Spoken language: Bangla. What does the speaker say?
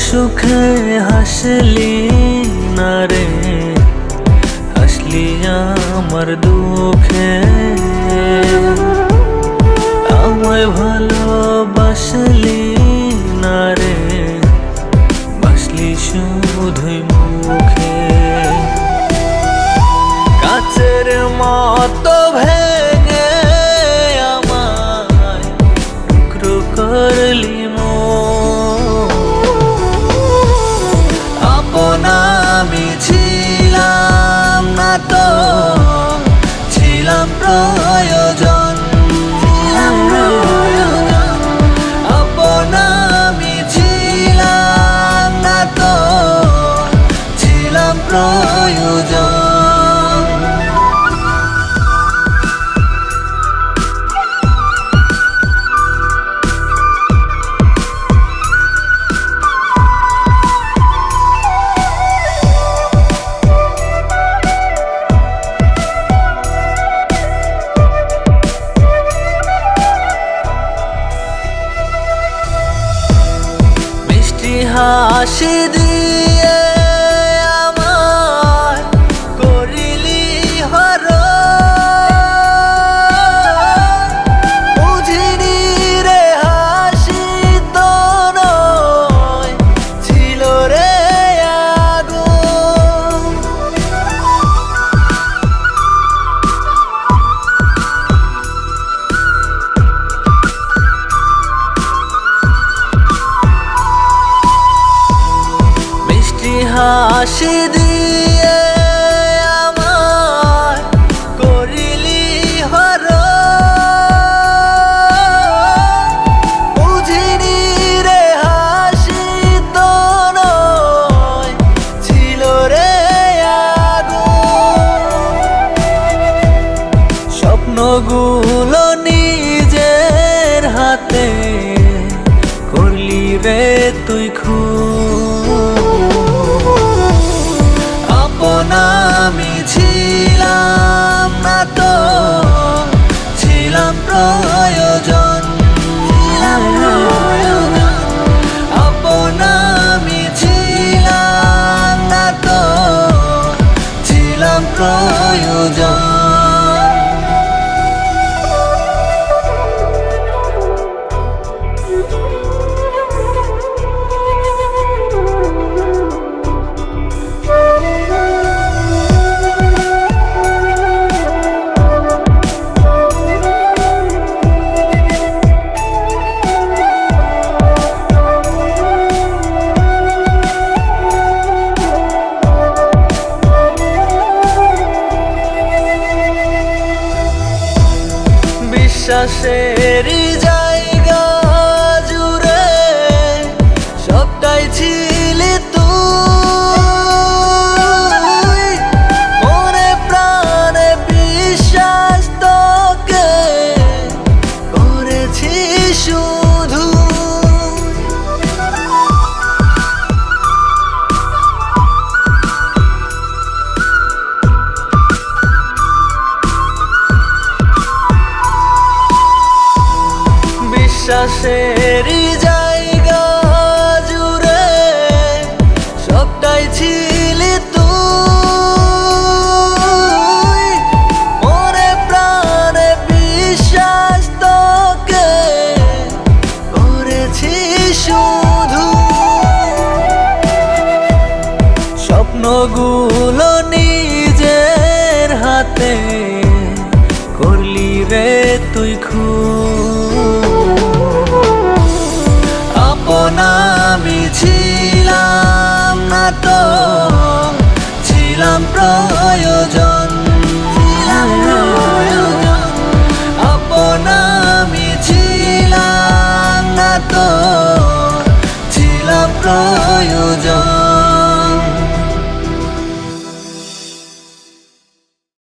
সুখে হাসলি না রে, হাসলি আমার দুঃখে। আমায় ভালোবাসলি না রে, বাসলি শুধুই মুখে। কাচের মতো ভেঙে আমায় টুকরো করলি আমি ছিলাম না তো, ছিলাম প্রয়োজন। আপন আমি ছিলাম না তো, ছিলাম প্রয়োজন। হাসি দিয়ে আমায় করিলি হরণ, বুঝিনি রে হাসি তো নয়, ছিল রে আগুন। হাসি দিয়ে আমায় করিলি হরণ, বুঝিনি রে হাসি তো নয়, ছিল রে আগুন। স্বপ্নগুলো নিজের হাতে করলি রে তুই আমি ছিলাম না তো, ছিলাম প্রয়োজন। আপন আমি ছিলাম না তো, ছিলাম প্রয়োজন। বিশ্বাসের জায়গা জুড়ে সবটাই ছিলি তুই, মনে প্রাণে বিশ্বাস তোকে করেছি শুধু। বিশ্বাসের জায়গা জুড়ে সবটাই ছিলি তুই, মনে প্রাণে বিশ্বাস তোকে করেছি শুধু। স্বপ্নগুলো নিজের হাতে করলি রে তুই আমি ছিলাম না তো, ছিলাম প্রয়োজন। আপন আমি ছিলাম না তো, ছিলাম প্রয়োজন।